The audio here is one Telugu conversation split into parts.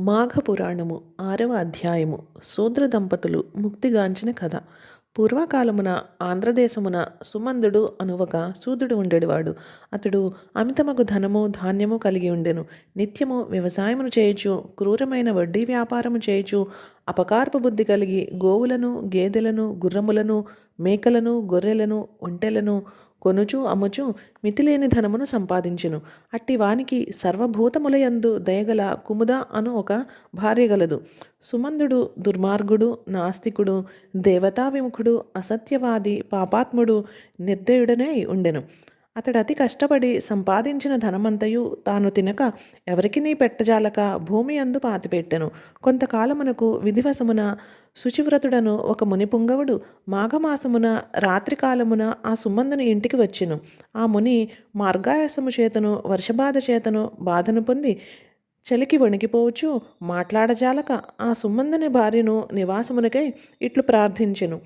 మాఘపురాణము 6వ అధ్యాయము శూద్ర దంపతులు ముక్తిగాంచిన కథ. పూర్వకాలమున ఆంధ్రదేశమున సుమందుడు అనువక శూద్రుడు ఉండేవాడు. అతడు అమితమగు ధనము ధాన్యము కలిగి ఉండెను. నిత్యము వ్యవసాయమును చేయుచు క్రూరమైన వడ్డీ వ్యాపారము చేయుచు అపకారపు బుద్ధి కలిగి గోవులను గేదెలను గుర్రములను మేకలను గొర్రెలను ఒంటెలను కొనుచు అమ్ముచు మితిలేని ధనమును సంపాదించెను. అట్టి వానికి సర్వభూతములయందు దయగల కుముద అను ఒక భార్య గలదు. సుమందుడు దుర్మార్గుడు, నాస్తికుడు, దేవతా విముఖుడు, అసత్యవాది, పాపాత్ముడు, నిర్దయుడనై ఉండెను. అతడు అతి కష్టపడి సంపాదించిన ధనమంతయు తాను తినక ఎవరికినీ పెట్టజాలక భూమి అందు పాతిపెట్టెను. కొంతకాలమునకు విధివశమున శుచివ్రతుడను ఒక ముని పుంగవుడు మాఘమాసమున రాత్రికాలమున ఆ సుమందుని ఇంటికి వచ్చెను. ఆ ముని మార్గాయాసము చేతను వర్షబాధ చేతను బాధను పొంది చలికి వణికిపోవచ్చు మాట్లాడజాలక ఆ సుమందుని భార్యను నివాసమునకై ఇట్లు ప్రార్థించెను.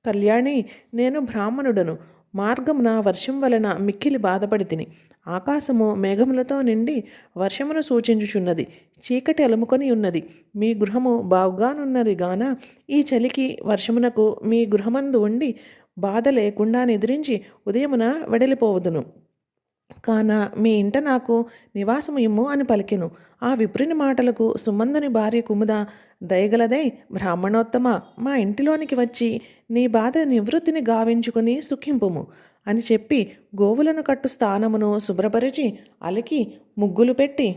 కళ్యాణి, నేను బ్రాహ్మణుడను. మార్గమున వర్షం వలన మిక్కిలి బాధపడి తిని. ఆకాశము మేఘములతో నిండి వర్షమును సూచించుచున్నది. చీకటి అలుముకొని ఉన్నది. మీ గృహము బాగుగానున్నది గాన ఈ చలికి వర్షమునకు మీ గృహమందు ఉండి బాధ లేకుండా నిద్రించి ఉదయమున వెడలిపోవదును. కాన మీ ఇంట నాకు నివాసము ఇమ్ము అని పలికెను. ఆ విప్రుని మాటలకు సుమందుని భార్య కుముద దయగలదై, బ్రాహ్మణోత్తమ, మా ఇంటిలోనికి వచ్చి నీ బాధ నివృత్తిని గావించుకుని సుఖింపుము అని చెప్పి గోవులను కట్టు స్థానమును శుభ్రపరిచి అలికి ముగ్గులు పెట్టి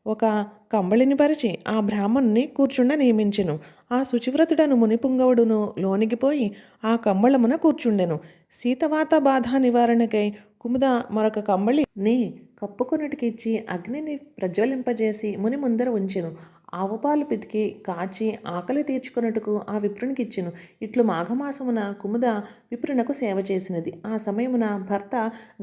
ఒక కంబళిని పరిచి ఆ బ్రాహ్మణుని కూర్చుండ నియమించెను. ఆ శుచివ్రతుడను మునిపుంగవుడును లోనికిపోయి ఆ కంబళమున కూర్చుండెను. శీతవాత బాధ నివారణకై కుముద మరొక కంబళిని కప్పుకొనుటికిచ్చి అగ్నిని ప్రజ్వలింపజేసి ముని ముందర ఉంచెను. ఆవుపాలు పితికి కాచి ఆకలి తీర్చుకొనుటకు ఆ విప్రునికిచ్చెను. ఇట్లు మాఘమాసమున కుముద విప్రునకు సేవ చేసినది. ఆ సమయమున భర్త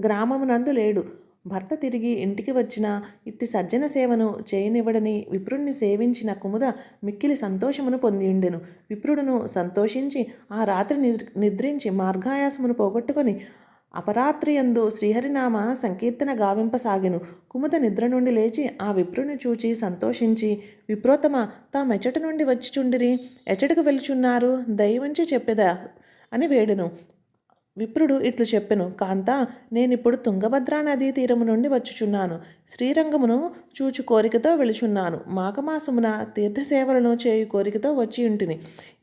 గ్రామమునందు లేడు. భర్త తిరిగి ఇంటికి వచ్చిన ఇట్టి సజ్జన సేవను చేయనివ్వడని విప్రుణ్ణి సేవించిన కుముద మిక్కిలి సంతోషమును పొందియుండెను. విప్రుడును సంతోషించి ఆ రాత్రి నిద్రించి మార్గాయాసమును పోగొట్టుకొని అపరాత్రియందు శ్రీహరినామ సంకీర్తన గావింపసాగెను. కుముద నిద్ర నుండి లేచి ఆ విప్రుని చూచి సంతోషించి, విప్రోత్తమ, తామెచ్చటి నుండి వచ్చిచుండిరి, ఎచ్చటికి వెలుచున్నారు, దయవుంచి చెప్పెదా అని వేడెను. విప్రుడు ఇట్లు చెప్పెను. కాంత, నేనిప్పుడు తుంగభద్రా నదీ తీరము నుండి వచ్చుచున్నాను. శ్రీరంగమును చూచు కోరికతో వెళుచున్నాను. మాఘమాసమున తీర్థసేవలను చేయు కోరికతో వచ్చి ఉంటిని.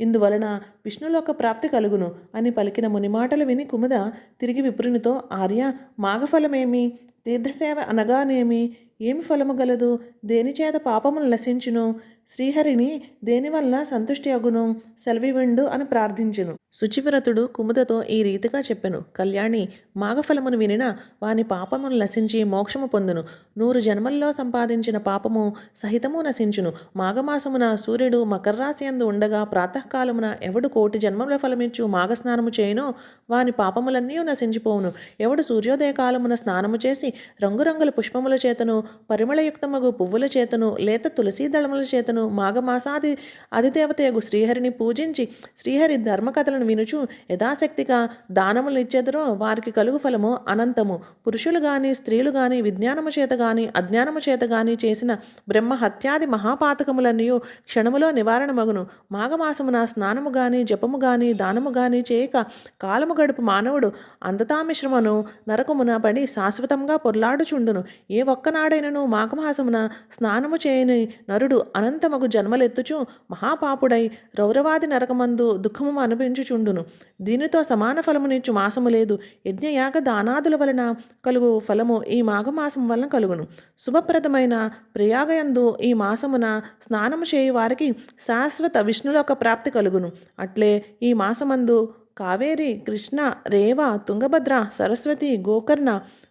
ఇందువలన విష్ణులోక ప్రాప్తి కలుగును అని పలికిన ముని మాటలు విని కుముద తిరిగి విప్రునితో, ఆర్య, మాఘఫలమేమి? తీర్థసేవ అనగానేమి? ఏమి ఫలము గలదు? దేనిచేత పాపములు నశించును? శ్రీహరిని దేనివల్ల సంతుష్టి అగును? సెలవివిండు అని ప్రార్థించెను. శుచివ్రతుడు కుముదతో ఈ రీతిగా చెప్పెను. కళ్యాణి, మాఘఫలమును వినిన వాని పాపమును నశించి మోక్షము పొందును. 100 జన్మల్లో సంపాదించిన పాపము సహితము నశించును. మాఘమాసమున సూర్యుడు మకర్రాశి యందు ఉండగా ప్రాతకాలమున ఎవడు 1,000 జన్మముల ఫలమిచ్చు మాఘస్నానము చేయునో వాని పాపములన్నీ నశించిపోవును. ఎవడు సూర్యోదయ కాలమున స్నానము చేసి రంగురంగుల పుష్పముల చేతను పరిమళయుక్తమగు పువ్వుల చేతను లేత తులసీ దళముల చేతను మాఘమాసాది అధిదేవతయగు శ్రీహరిని పూజించి శ్రీహరి ధర్మకథలను వినుచు యథాశక్తిగా దానములు ఇచ్చెదరో వారికి కలుగు ఫలము అనంతము. పురుషులు గాని స్త్రీలు గాని విజ్ఞానము చేత గాని అజ్ఞానము చేత గాని చేసిన బ్రహ్మ హత్యాది మహాపాతకములన్నీ క్షణములో నివారణ మగును. మాఘమాసమున స్నానము గాని జపము గాని దానము గాని చేయక కాలము గడుపు మానవుడు అంధతామిశ్రమను నరకమున పడి శాశ్వతంగా పొర్లాడుచుండును. ఏ ఒక్కనాడైనను మాఘమాసమున స్నానము చేయని నరుడు అనంతమగు జన్మలెత్తుచు మహాపాపుడై రౌరవాది నరకమందు దుఃఖము అనుభవించుచుండును. దీనితో సమాన ఫలమునిచ్చు మాసము లేదు. యజ్ఞయాగ దానాదుల వలన కలుగు ఫలము ఈ మాఘమాసం వలన కలుగును. శుభప్రదమైన ప్రయాగయందు ఈ మాసమున స్నానము చేయు వారికి శాశ్వత విష్ణులోక ప్రాప్తి కలుగును. అట్లే ఈ మాసమందు కావేరి, కృష్ణ, రేవ, తుంగభద్ర, సరస్వతి, గోకర్ణ,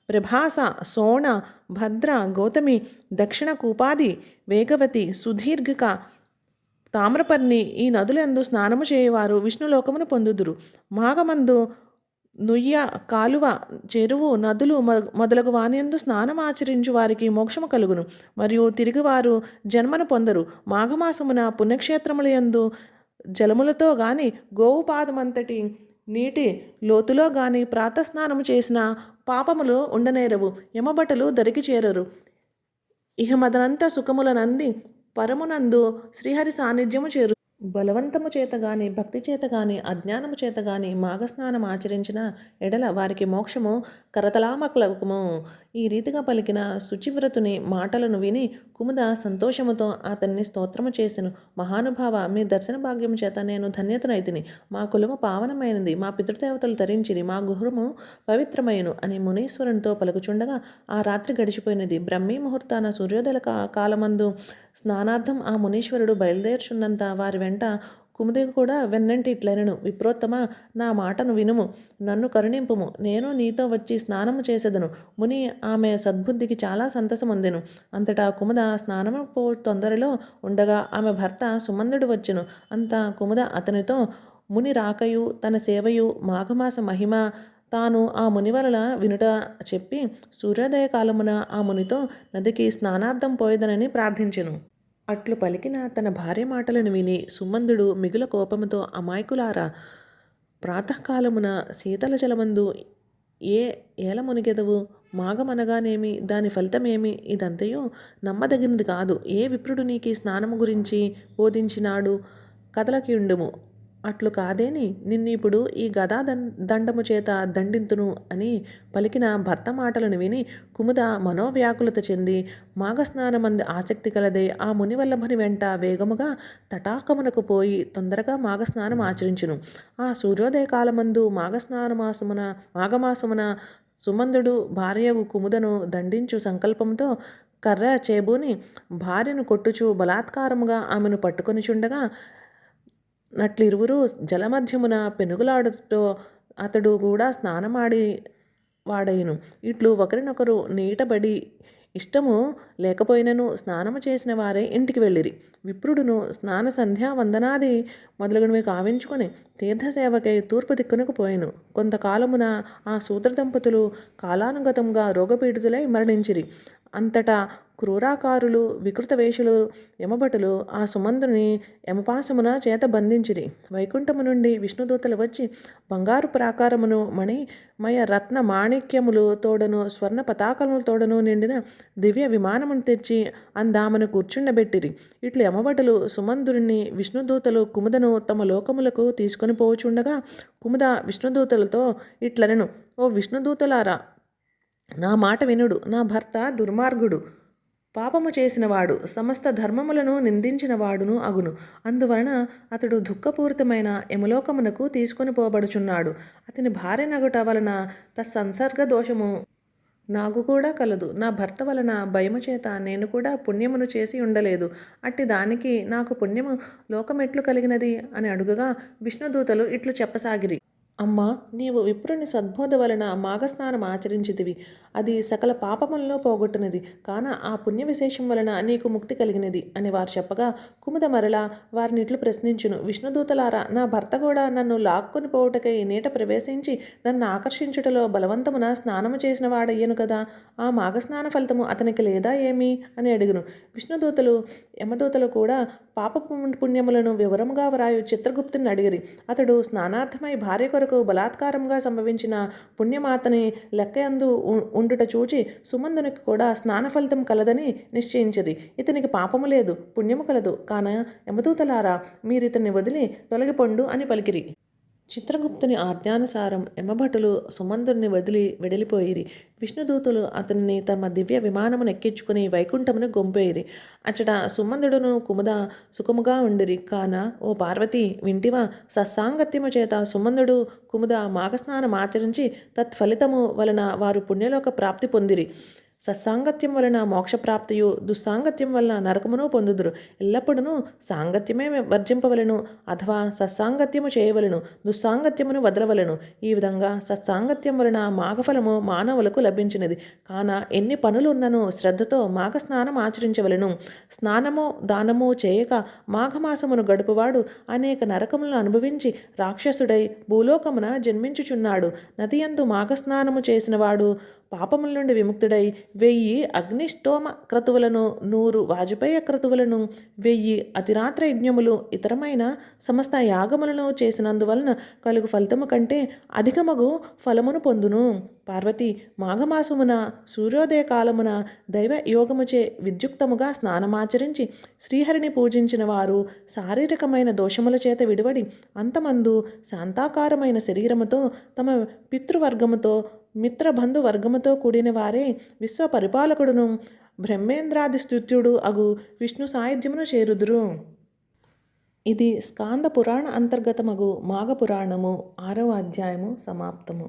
ప్రభాస, సోణ, భద్ర, గౌతమి, దక్షిణ కూపాది, వేగవతి, సుదీర్ఘిక, తామ్రపర్ణి ఈ నదులందు స్నానము చేయవారు విష్ణులోకమును పొందుదురు. మాఘమందు నుయ్య, కాలువ, చెరువు, నదులు మొదలగు వానియందు స్నానం ఆచరించు వారికి మోక్షము కలుగును. మరియు తిరిగివారు జన్మను పొందరు. మాఘమాసమున పుణ్యక్షేత్రములయందు జలములతో గాని గోవు పాదమంతటి నీటి లోతులో గాని ప్రాతస్నానము చేసిన పాపములు ఉండనేరవు. యమభటులు దరికి చేరరు. ఇహ మదనంత సుఖములనంది పరమునందు శ్రీహరి సాన్నిధ్యము చేరు. బలవంతము చేత గాని భక్తి చేత గాని అజ్ఞానము చేత గాని మాఘస్నానం ఆచరించిన ఎడల వారికి మోక్షము కరతలామకలకుము. ఈ రీతిగా పలికిన శుచివ్రతుని మాటలను విని కుముద సంతోషముతో అతన్ని స్తోత్రము చేసెను. మహానుభావ, మీ దర్శన భాగ్యము చేత నేను ధన్యతనైతిని. మా కులము పావనమైనది, మా పితృదేవతలు తరించిరి, మా గృహము పవిత్రమయ్యను అని మునీశ్వరునితో పలుకుచుండగా ఆ రాత్రి గడిచిపోయినది. బ్రహ్మీ ముహూర్తాన సూర్యోదయ కాలమందు స్నానార్థం ఆ మునీశ్వరుడు బయలుదేర్చున్నంత వారి వెంట కుముది కూడా వెన్నంటి ఇట్లనెను. విప్రోత్తమ, నా మాటను వినుము, నన్ను కరుణింపుము, నేను నీతో వచ్చి స్నానము చేసేదను. ముని ఆమె సద్బుద్ధికి చాలా సంతసముందెను. అంతటా కుముద స్నానము తొందరలో ఉండగా ఆమె భర్త సుమందుడు వచ్చెను. అంత కుముద అతనితో ముని రాకయు తన సేవయు మాఘమాస మహిమ తాను ఆ ముని వలన వినుట చెప్పి సూర్యోదయ కాలమున ఆ మునితో నదికి స్నానార్థం పోయేదనని ప్రార్థించెను. అట్లు పలికిన తన భార్య మాటలను విని సుమందుడు మిగుల కోపముతో, అమాయకులారా, ప్రాతకాలమున శీతల జలమందు ఏ ఏల మునిగెదవు? మాఘమనగానేమి, దాని ఫలితమేమి? ఇదంతయు నమ్మదగినది కాదు. ఏ విప్రుడు నీకు స్నానము గురించి బోధించినాడు? కథలకి ఉండుము. అట్లు కాదేని నిన్నిప్పుడు ఈ గదా దండము చేత దండింతును అని పలికిన భర్త మాటలను విని కుముద మనోవ్యాకులత చెంది మాఘస్నానమంది ఆసక్తి కలదే ఆ మునివల్లభని వెంట వేగముగా తటాకమునకు పోయి తొందరగా మాఘస్నానం ఆచరించును. ఆ సూర్యోదయ కాలమందు మాఘమాసమున సుమందుడు భార్యవు కుముదను దండించు సంకల్పంతో కర్ర చేబూని భార్యను కొట్టుచు బలాత్కారముగా ఆమెను పట్టుకొని చుండగా నట్లిరువురు జలమధ్యమున పెనుగులాడుతో అతడు కూడా స్నానమాడి వాడైను. ఇట్లు ఒకరినొకరు నీటబడి ఇష్టము లేకపోయినను స్నానము చేసిన వారే ఇంటికి వెళ్ళిరి. విప్రుడును స్నాన సంధ్యా వందనాది మొదలగునవి కావించుకొని తీర్థసేవకై తూర్పు దిక్కునకు పోయెను. కొంతకాలమున ఆ సూత్ర దంపతులు కాలానుగతంగా రోగపీడితులై మరణించిరి. అంతటా క్రూరాకారులు వికృత వేషులు యమభటులు ఆ సుమందుని యమపాశమున చేత బంధించిరి. వైకుంఠము నుండి విష్ణుదూతలు వచ్చి బంగారు ప్రాకారమును మణిమయ రత్న మాణిక్యములు తోడను స్వర్ణ పతాకములు తోడను నిండిన దివ్య విమానమును తెచ్చి అందామను కూర్చుండబెట్టిరి. ఇట్లు యమభటులు సుమందుని విష్ణుదూతలు కుముదను తమ లోకములకు తీసుకొని పోచుండగా కుముద విష్ణుదూతలతో ఇట్లనెను. ఓ విష్ణుదూతలారా, నా మాట వినుడు. నా భర్త దుర్మార్గుడు, పాపము చేసినవాడు, సమస్త ధర్మములను నిందించినవాడును అగును. అందువలన అతడు దుఃఖపూరితమైన యమలోకమునకు తీసుకొని పోబడుచున్నాడు. అతని భార్య నగుట వలన తత్సంసర్గ దోషము నాకు కూడా కలదు. నా భర్త వలన భయము చేత నేను కూడా పుణ్యమును చేసి ఉండలేదు. అట్టి దానికి నాకు పుణ్యము లోకమెట్లు కలిగినది అని అడుగగా విష్ణుదూతలు ఇట్లు చెప్పసాగిరి. అమ్మా, నీవు విప్రుని సద్బోధ వలన మాఘస్నానం ఆచరించితివి. అది సకల పాపములను పోగొట్టినది. కాన ఆ పుణ్య విశేషం వలన నీకు ముక్తి కలిగినది అని వారు చెప్పగా కుముద మరలా వారిని ఇట్లు ప్రశ్నించును. విష్ణుదూతలారా, నా భర్త కూడా నన్ను లాక్కొని పోవుటకై నీట ప్రవేశించి నన్ను ఆకర్షించుటలో బలవంతమున స్నానము చేసిన వాడయ్యను కదా. ఆ మాఘస్నాన ఫలితము అతనికి లేదా ఏమి అని అడుగును. విష్ణుదూతలు యమదూతలు కూడా పాప పుణ్యములను వివరముగా వ్రాయు చిత్రగుప్తుని అడిగిరి. అతడు స్నానార్థమై భార్య కొరకు బలాత్కారంగా సంభవించిన పుణ్యమాతని లెక్కయందు ఉండుట చూచి సుమందునికి కూడా స్నాన ఫలితం కలదని నిశ్చయించిరి. ఇతనికి పాపము లేదు, పుణ్యము కలదు. కాన యమదూతలారా, మీరితన్ని వదిలి తొలగిపొండు అని పలికిరి. చిత్రగుప్తుని ఆజ్ఞానుసారం యమభటులు సుమందుని వదిలి వెడలిపోయిరి. విష్ణుదూతులు అతనిని తమ దివ్య విమానమును ఎక్కించుకుని వైకుంఠమును గొంపేయిరి. అచ్చట సుమందుడును కుముద సుఖముగా ఉండిరి. కాన ఓ పార్వతి, వింటివా? సత్సాంగత్యము చేత సుమందుడు కుముద మాఘస్నానం ఆచరించి తత్ఫలితము వలన వారు పుణ్యలోక ప్రాప్తి పొందిరి. సత్సాంగత్యం వలన మోక్షప్రాప్తియు, దుస్సాంగత్యం వలన నరకమును పొందుదురు. ఎల్లప్పుడూ సాంగత్యమే వర్జింపవలను, అథవా సత్సాంగత్యము చేయవలను, దుస్సాంగత్యమును వదలవలను. ఈ విధంగా సత్సాంగత్యం వలన మాఘఫలము మానవులకు లభించినది. కాన ఎన్ని పనులున్నను శ్రద్ధతో మాఘస్నానం ఆచరించవలను. స్నానము దానము చేయక మాఘమాసమును గడుపువాడు అనేక నరకములను అనుభవించి రాక్షసుడై భూలోకమున జన్మించుచున్నాడు. నదియందు మాఘస్నానము చేసినవాడు పాపముల నుండి విముక్తుడై 1000 అగ్నిష్టోమ క్రతువులను, 100 వాజపేయ క్రతువులను, 1000 అతిరాత్ర యజ్ఞములు, ఇతరమైన సమస్త యాగములను చేసినందువలన కలుగు ఫలితము కంటే అధికమగు ఫలమును పొందును. పార్వతి మాఘమాసమున సూర్యోదయ కాలమున దైవ యోగముచే విద్యుక్తముగా స్నానమాచరించి శ్రీహరిని పూజించిన వారు శారీరకమైన దోషముల చేత విడివడి అంతమందు శాంతాకారమైన శరీరముతో తమ పితృవర్గముతో మిత్రబంధు వర్గముతో కూడిన వారే విశ్వ పరిపాలకుడును బ్రహ్మేంద్రాది స్తుత్యుడు అగు విష్ణు సాయుధ్యమును చేరుదురు. ఇది స్కాంద పురాణ అంతర్గతమగు మాఘ పురాణము 6వ అధ్యాయము సమాప్తము.